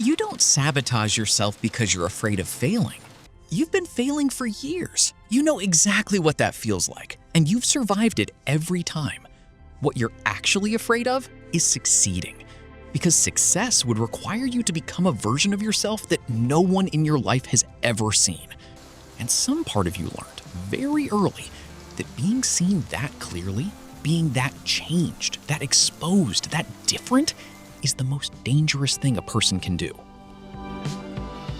You don't sabotage yourself because you're afraid of failing. You've been failing for years. You know exactly what that feels like, and you've survived it every time. What you're actually afraid of is succeeding, because success would require you to become a version of yourself that no one in your life has ever seen. And some part of you learned very early that being seen that clearly, being that changed, that exposed, that different, is the most dangerous thing a person can do.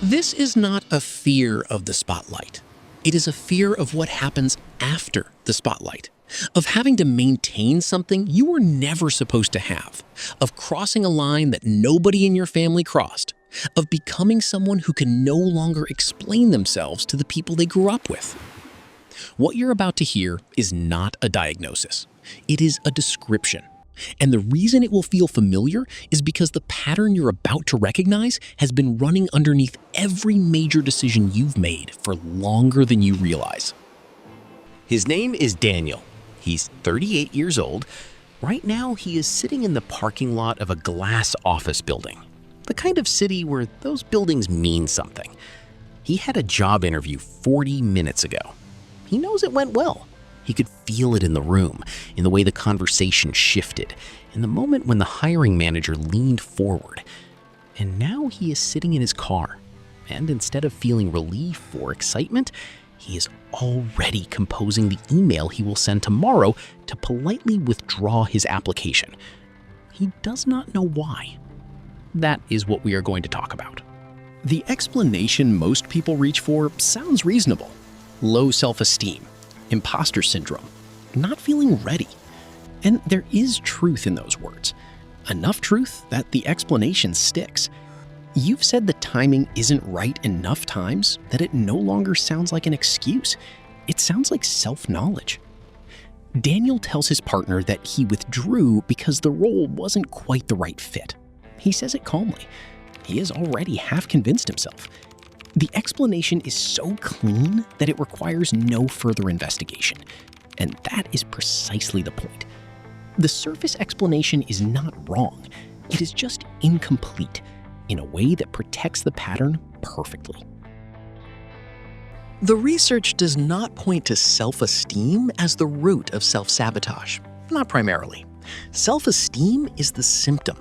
This is not a fear of the spotlight. It is a fear of what happens after the spotlight, of having to maintain something you were never supposed to have, of crossing a line that nobody in your family crossed, of becoming someone who can no longer explain themselves to the people they grew up with. What you're about to hear is not a diagnosis. It is a description. And the reason it will feel familiar is because the pattern you're about to recognize has been running underneath every major decision you've made for longer than you realize. His name is Daniel. He's 38 years old. Right now, he is sitting in the parking lot of a glass office building, the kind of city where those buildings mean something. He had a job interview 40 minutes ago. He knows it went well. He could feel it in the room, in the way the conversation shifted, in the moment when the hiring manager leaned forward. And now he is sitting in his car, and instead of feeling relief or excitement, he is already composing the email he will send tomorrow to politely withdraw his application. He does not know why. That is what we are going to talk about. The explanation most people reach for sounds reasonable. Low self-esteem, imposter syndrome, not feeling ready. And there is truth in those words. Enough truth that the explanation sticks. You've said the timing isn't right enough times that it no longer sounds like an excuse. It sounds like self-knowledge. Daniel tells his partner that he withdrew because the role wasn't quite the right fit. He says it calmly. He has already half convinced himself. The explanation is so clean that it requires no further investigation. And that is precisely the point. The surface explanation is not wrong. It is just incomplete in a way that protects the pattern perfectly. The research does not point to self-esteem as the root of self-sabotage, not primarily. Self-esteem is the symptom.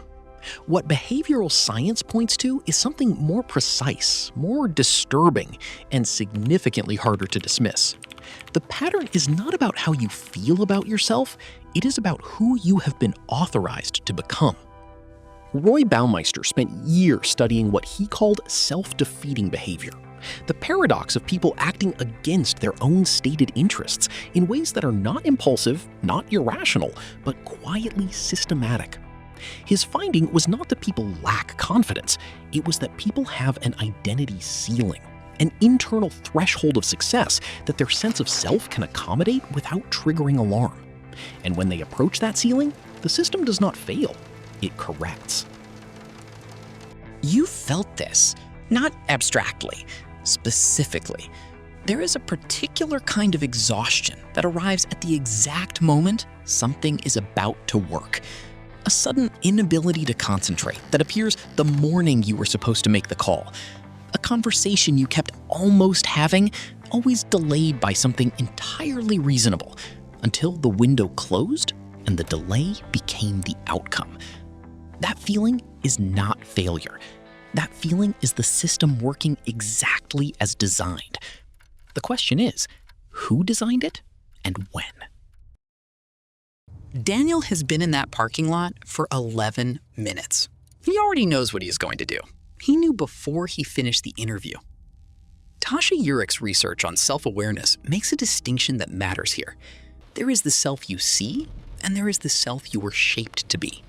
What behavioral science points to is something more precise, more disturbing, and significantly harder to dismiss. The pattern is not about how you feel about yourself, it is about who you have been authorized to become. Roy Baumeister spent years studying what he called self-defeating behavior, the paradox of people acting against their own stated interests in ways that are not impulsive, not irrational, but quietly systematic. His finding was not that people lack confidence, it was that people have an identity ceiling, an internal threshold of success that their sense of self can accommodate without triggering alarm. And when they approach that ceiling, the system does not fail, it corrects. You felt this, not abstractly, specifically. There is a particular kind of exhaustion that arrives at the exact moment something is about to work. A sudden inability to concentrate that appears the morning you were supposed to make the call. A conversation you kept almost having, always delayed by something entirely reasonable, until the window closed and the delay became the outcome. That feeling is not failure. That feeling is the system working exactly as designed. The question is, who designed it and when? Daniel has been in that parking lot for 11 minutes. He already knows what he is going to do. He knew before he finished the interview. Tasha Urich's research on self-awareness makes a distinction that matters here. There is the self you see, and there is the self you were shaped to be.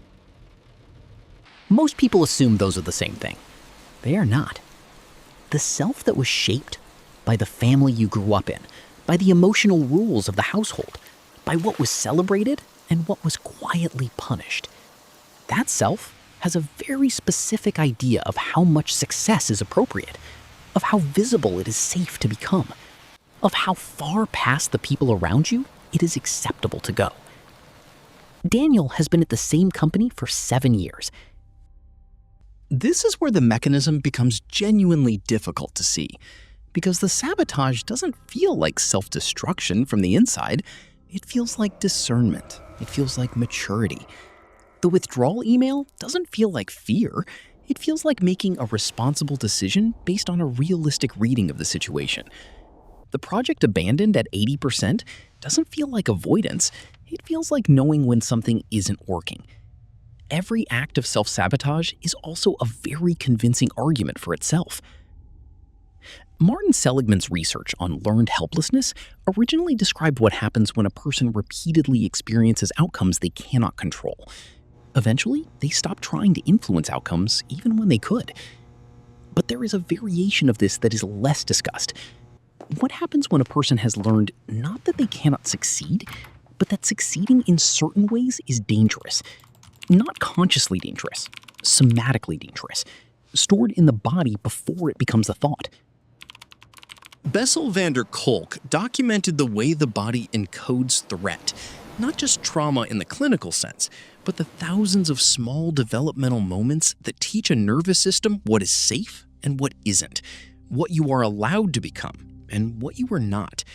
Most people assume those are the same thing. They are not. The self that was shaped by the family you grew up in, by the emotional rules of the household, by what was celebrated and what was quietly punished. That self has a very specific idea of how much success is appropriate, of how visible it is safe to become, of how far past the people around you it is acceptable to go. Daniel has been at the same company for 7 years. This is where the mechanism becomes genuinely difficult to see, because the sabotage doesn't feel like self-destruction from the inside. It feels like discernment. It feels like maturity. The withdrawal email doesn't feel like fear. It feels like making a responsible decision based on a realistic reading of the situation. The project abandoned at 80% doesn't feel like avoidance. It feels like knowing when something isn't working. Every act of self-sabotage is also a very convincing argument for itself. Martin Seligman's research on learned helplessness originally described what happens when a person repeatedly experiences outcomes they cannot control. Eventually, they stop trying to influence outcomes even when they could. But there is a variation of this that is less discussed. What happens when a person has learned not that they cannot succeed, but that succeeding in certain ways is dangerous? Not consciously dangerous, somatically dangerous, stored in the body before it becomes a thought. Bessel van der Kolk documented the way the body encodes threat, not just trauma in the clinical sense, but the thousands of small developmental moments that teach a nervous system what is safe and what isn't, what you are allowed to become and what you are not.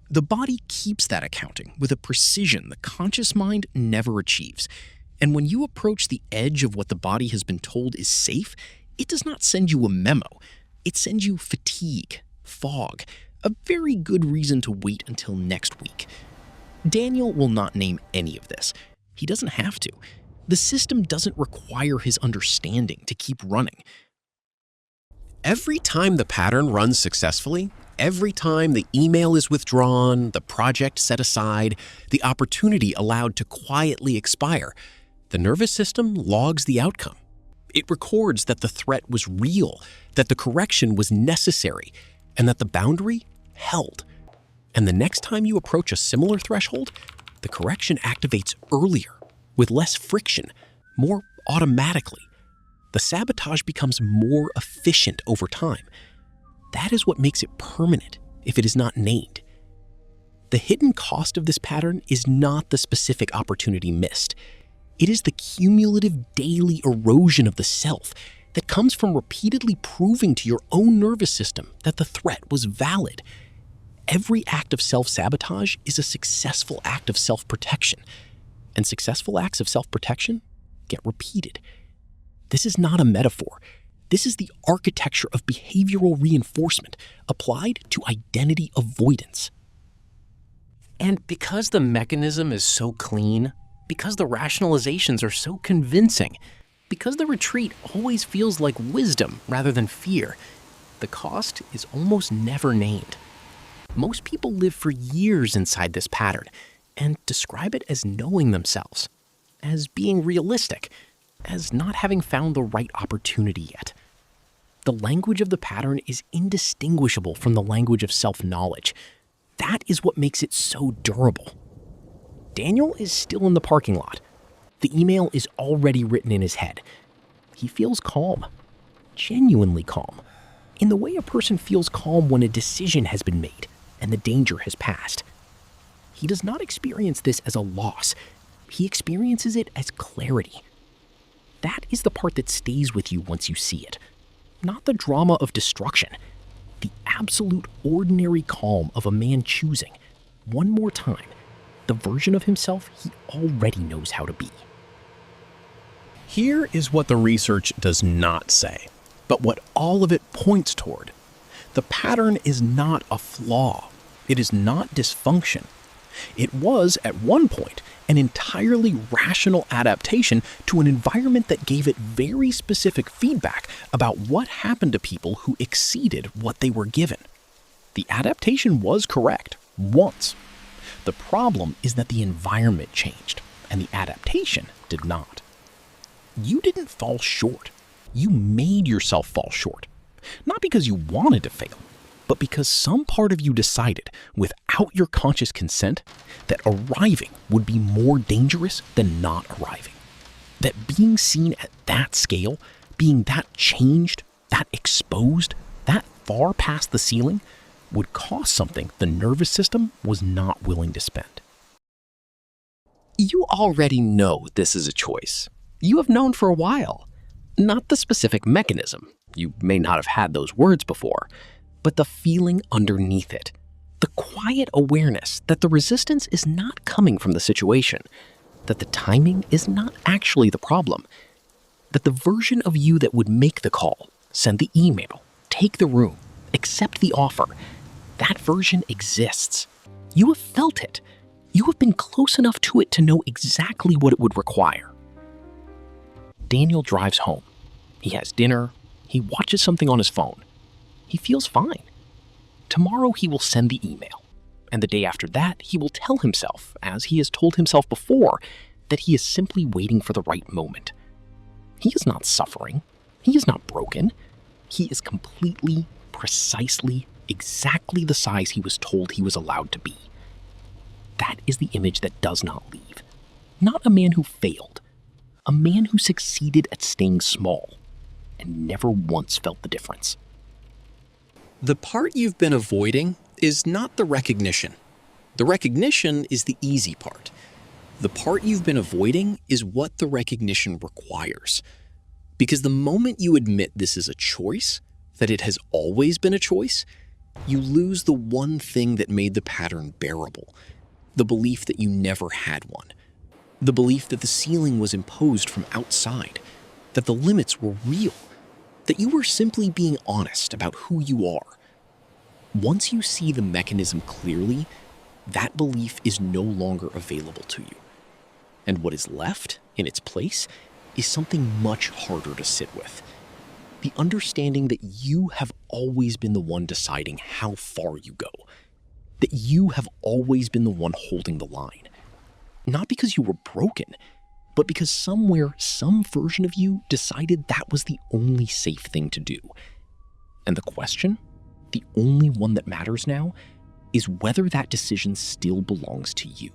The body keeps that accounting with a precision the conscious mind never achieves. And when you approach the edge of what the body has been told is safe, it does not send you a memo. It sends you fatigue, fog, a very good reason to wait until next week. Daniel will not name any of this. He doesn't have to. The system doesn't require his understanding to keep running. Every time the pattern runs successfully, every time the email is withdrawn, the project set aside, the opportunity allowed to quietly expire, the nervous system logs the outcome. It records that the threat was real, that the correction was necessary, and that the boundary held. And the next time you approach a similar threshold, the correction activates earlier, with less friction, more automatically. The sabotage becomes more efficient over time. That is what makes it permanent if it is not named. The hidden cost of this pattern is not the specific opportunity missed. It is the cumulative daily erosion of the self that comes from repeatedly proving to your own nervous system that the threat was valid. Every act of self-sabotage is a successful act of self-protection, and successful acts of self-protection get repeated. This is not a metaphor. This is the architecture of behavioral reinforcement applied to identity avoidance. And because the mechanism is so clean, because the rationalizations are so convincing, because the retreat always feels like wisdom rather than fear, the cost is almost never named. Most people live for years inside this pattern and describe it as knowing themselves, as being realistic, as not having found the right opportunity yet. The language of the pattern is indistinguishable from the language of self-knowledge. That is what makes it so durable. Daniel is still in the parking lot. The email is already written in his head. He feels calm, genuinely calm, in the way a person feels calm when a decision has been made and the danger has passed. He does not experience this as a loss. He experiences it as clarity. That is the part that stays with you once you see it, not the drama of destruction, the absolute ordinary calm of a man choosing, one more time, the version of himself he already knows how to be. Here is what the research does not say, but what all of it points toward. The pattern is not a flaw. It is not dysfunction. It was, at one point, an entirely rational adaptation to an environment that gave it very specific feedback about what happened to people who exceeded what they were given. The adaptation was correct, once. The problem is that the environment changed, and the adaptation did not. You didn't fall short. You made yourself fall short. Not because you wanted to fail, but because some part of you decided, without your conscious consent, that arriving would be more dangerous than not arriving. That being seen at that scale, being that changed, that exposed, that far past the ceiling, would cost something the nervous system was not willing to spend. You already know this is a choice. You have known for a while. Not the specific mechanism. You may not have had those words before, but the feeling underneath it. The quiet awareness that the resistance is not coming from the situation, that the timing is not actually the problem, that the version of you that would make the call, send the email, take the room, accept the offer, that version exists. You have felt it. You have been close enough to it to know exactly what it would require. Daniel drives home. He has dinner. He watches something on his phone. He feels fine. Tomorrow he will send the email. And the day after that, he will tell himself, as he has told himself before, that he is simply waiting for the right moment. He is not suffering. He is not broken. He is completely, precisely, exactly the size he was told he was allowed to be. That is the image that does not leave. Not a man who failed. A man who succeeded at staying small and never once felt the difference. The part you've been avoiding is not the recognition. The recognition is the easy part. The part you've been avoiding is what the recognition requires. Because the moment you admit this is a choice, that it has always been a choice, you lose the one thing that made the pattern bearable. The belief that you never had one. The belief that the ceiling was imposed from outside. That the limits were real. That you were simply being honest about who you are. Once you see the mechanism clearly, that belief is no longer available to you. And what is left in its place is something much harder to sit with. The understanding that you have always been the one deciding how far you go. That you have always been the one holding the line. Not because you were broken, but because somewhere, some version of you decided that was the only safe thing to do. And the question, the only one that matters now, is whether that decision still belongs to you.